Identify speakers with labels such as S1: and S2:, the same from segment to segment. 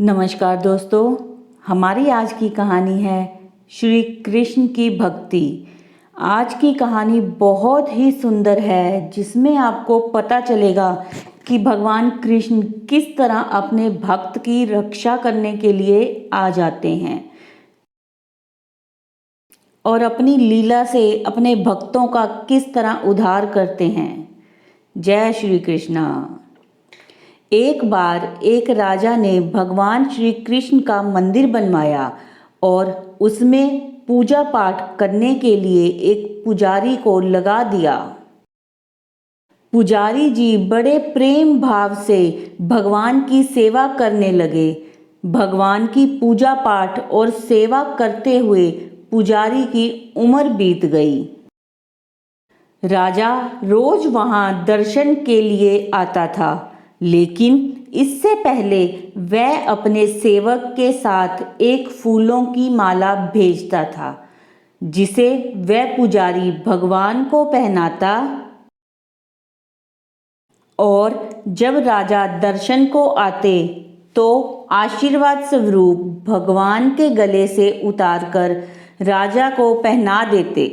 S1: नमस्कार दोस्तों, हमारी आज की कहानी है श्री कृष्ण की भक्ति। आज की कहानी बहुत ही सुंदर है, जिसमें आपको पता चलेगा कि भगवान कृष्ण किस तरह अपने भक्त की रक्षा करने के लिए आ जाते हैं और अपनी लीला से अपने भक्तों का किस तरह उद्धार करते हैं। जय श्री कृष्णा। एक बार एक राजा ने भगवान श्री कृष्ण का मंदिर बनवाया और उसमें पूजा पाठ करने के लिए एक पुजारी को लगा दिया। पुजारी जी बड़े प्रेम भाव से भगवान की सेवा करने लगे। भगवान की पूजा पाठ और सेवा करते हुए पुजारी की उम्र बीत गई। राजा रोज वहां दर्शन के लिए आता था, लेकिन इससे पहले वह अपने सेवक के साथ एक फूलों की माला भेजता था, जिसे वह पुजारी भगवान को पहनाता और जब राजा दर्शन को आते तो आशीर्वाद स्वरूप भगवान के गले से उतारकर राजा को पहना देते।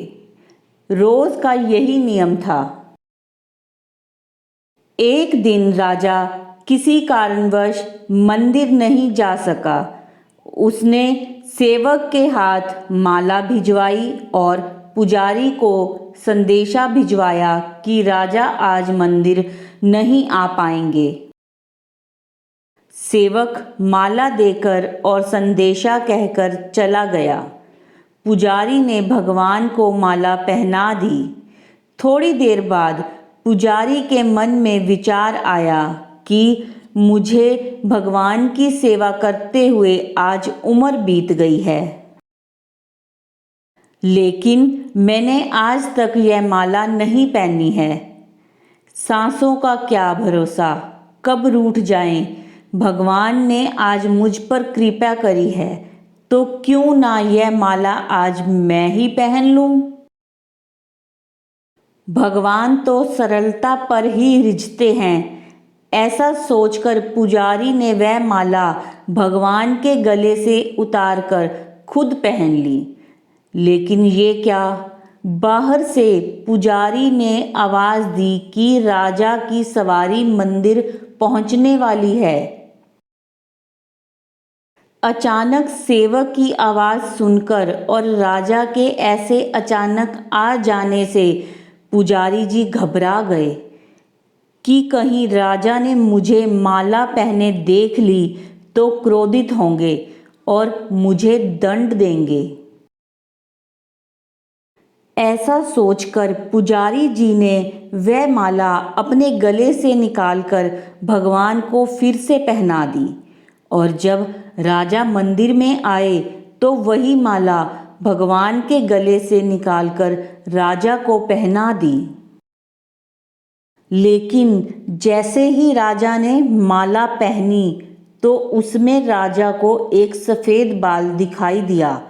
S1: रोज का यही नियम था। एक दिन राजा किसी कारणवश मंदिर नहीं जा सका। उसने सेवक के हाथ माला भिजवाई और पुजारी को संदेशा भिजवाया कि राजा आज मंदिर नहीं आ पाएंगे। सेवक माला देकर और संदेशा कहकर चला गया। पुजारी ने भगवान को माला पहना दी। थोड़ी देर बाद पुजारी के मन में विचार आया कि मुझे भगवान की सेवा करते हुए आज उम्र बीत गई है, लेकिन मैंने आज तक यह माला नहीं पहनी है। सांसों का क्या भरोसा, कब रूठ जाएं। भगवान ने आज मुझ पर कृपा करी है, तो क्यों ना यह माला आज मैं ही पहन लूं। भगवान तो सरलता पर ही रिझते हैं। ऐसा सोचकर पुजारी ने वह माला भगवान के गले से उतारकर खुद पहन ली। लेकिन ये क्या, बाहर से पुजारी ने आवाज दी कि राजा की सवारी मंदिर पहुंचने वाली है। अचानक सेवक की आवाज सुनकर और राजा के ऐसे अचानक आ जाने से पुजारी जी घबरा गए कि कहीं राजा ने मुझे माला पहने देख ली तो क्रोधित होंगे और मुझे दंड देंगे। ऐसा सोचकर पुजारी जी ने वह माला अपने गले से निकालकर भगवान को फिर से पहना दी और जब राजा मंदिर में आए तो वही माला भगवान के गले से निकालकर राजा को पहना दी। लेकिन जैसे ही राजा ने माला पहनी तो उसमें राजा को एक सफ़ेद बाल दिखाई दिया,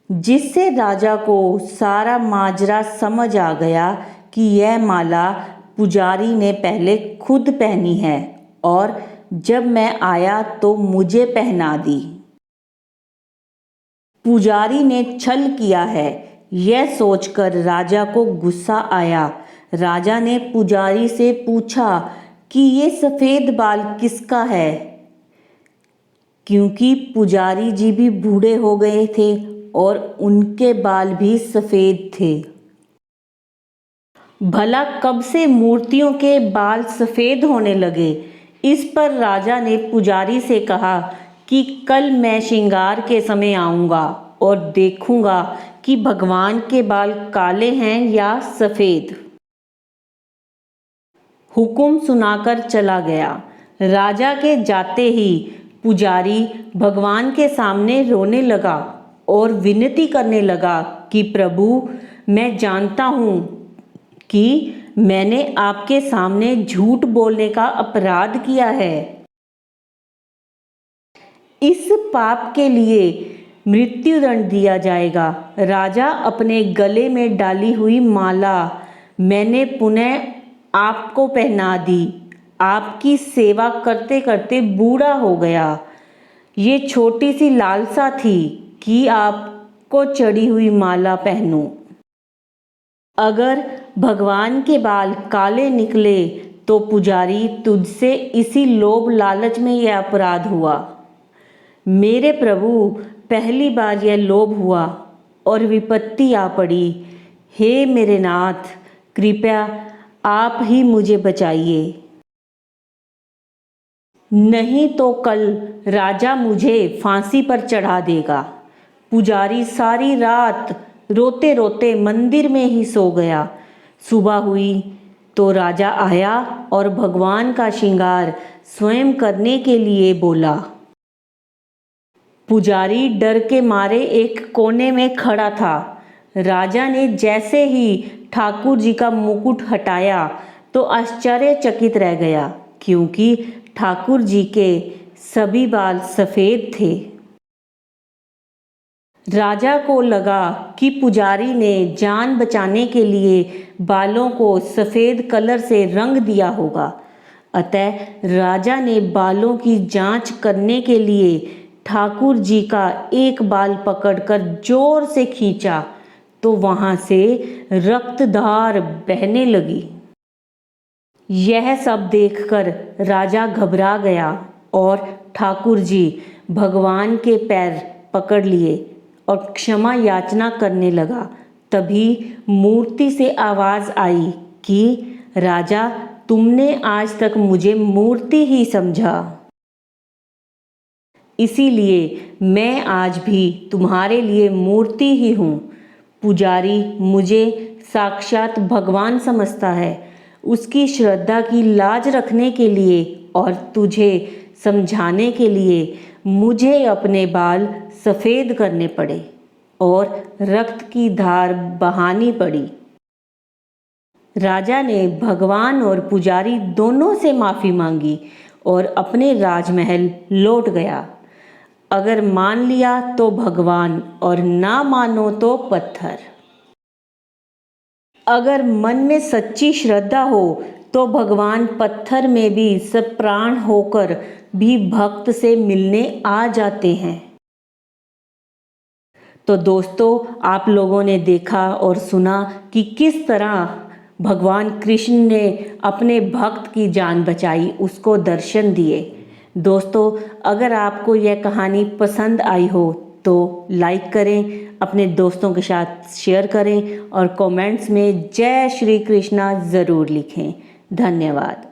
S1: जिससे राजा को सारा माजरा समझ आ गया कि यह माला पुजारी ने पहले खुद पहनी है और जब मैं आया तो मुझे पहना दी। पुजारी ने छल किया है, यह सोचकर राजा को गुस्सा आया। राजा ने पुजारी से पूछा कि ये सफ़ेद बाल किसका है, क्योंकि पुजारी जी भी बूढ़े हो गए थे और उनके बाल भी सफ़ेद थे। भला कब से मूर्तियों के बाल सफ़ेद होने लगे। इस पर राजा ने पुजारी से कहा कि कल मैं श्रृंगार के समय आऊँगा और देखूँगा कि भगवान के बाल काले हैं या सफ़ेद। हुक्म सुनाकर चला गया। राजा के जाते ही पुजारी भगवान के सामने रोने लगा और विनती करने लगा कि प्रभु, मैं जानता हूँ कि मैंने आपके सामने झूठ बोलने का अपराध किया है। इस पाप के लिए मृत्युदंड दिया जाएगा। राजा अपने गले में डाली हुई माला मैंने पुनः आपको पहना दी। आपकी सेवा करते करते बूढ़ा हो गया, ये छोटी सी लालसा थी कि आपको चढ़ी हुई माला पहनूं। अगर भगवान के बाल काले निकले तो पुजारी तुझसे इसी लोभ लालच में यह अपराध हुआ। मेरे प्रभु, पहली बार यह लोभ हुआ और विपत्ति आ पड़ी। हे मेरे नाथ, कृपया आप ही मुझे बचाइए, नहीं तो कल राजा मुझे फांसी पर चढ़ा देगा। पुजारी सारी रात रोते रोते मंदिर में ही सो गया। सुबह हुई तो राजा आया और भगवान का श्रृंगार स्वयं करने के लिए बोला। पुजारी डर के मारे एक कोने में खड़ा था। राजा ने जैसे ही ठाकुर जी का मुकुट हटाया तो आश्चर्यचकित रह गया, क्योंकि ठाकुर जी के सभी बाल सफ़ेद थे। राजा को लगा कि पुजारी ने जान बचाने के लिए बालों को सफ़ेद कलर से रंग दिया होगा। अतः राजा ने बालों की जांच करने के लिए ठाकुर जी का एक बाल पकड़कर जोर से खींचा तो वहाँ से रक्तधार बहने लगी। यह सब देखकर राजा घबरा गया और ठाकुर जी भगवान के पैर पकड़ लिए और क्षमा याचना करने लगा। तभी मूर्ति से आवाज़ आई कि राजा, तुमने आज तक मुझे मूर्ति ही समझा, इसीलिए मैं आज भी तुम्हारे लिए मूर्ति ही हूँ। पुजारी मुझे साक्षात भगवान समझता है। उसकी श्रद्धा की लाज रखने के लिए और तुझे समझाने के लिए मुझे अपने बाल सफ़ेद करने पड़े और रक्त की धार बहानी पड़ी। राजा ने भगवान और पुजारी दोनों से माफ़ी मांगी और अपने राजमहल लौट गया। अगर मान लिया तो भगवान और ना मानो तो पत्थर। अगर मन में सच्ची श्रद्धा हो तो भगवान पत्थर में भी सप्राण होकर भी भक्त से मिलने आ जाते हैं। तो दोस्तों, आप लोगों ने देखा और सुना कि किस तरह भगवान कृष्ण ने अपने भक्त की जान बचाई, उसको दर्शन दिए। दोस्तों, अगर आपको यह कहानी पसंद आई हो तो लाइक करें, अपने दोस्तों के साथ शेयर करें और कमेंट्स में जय श्री कृष्णा ज़रूर लिखें। धन्यवाद।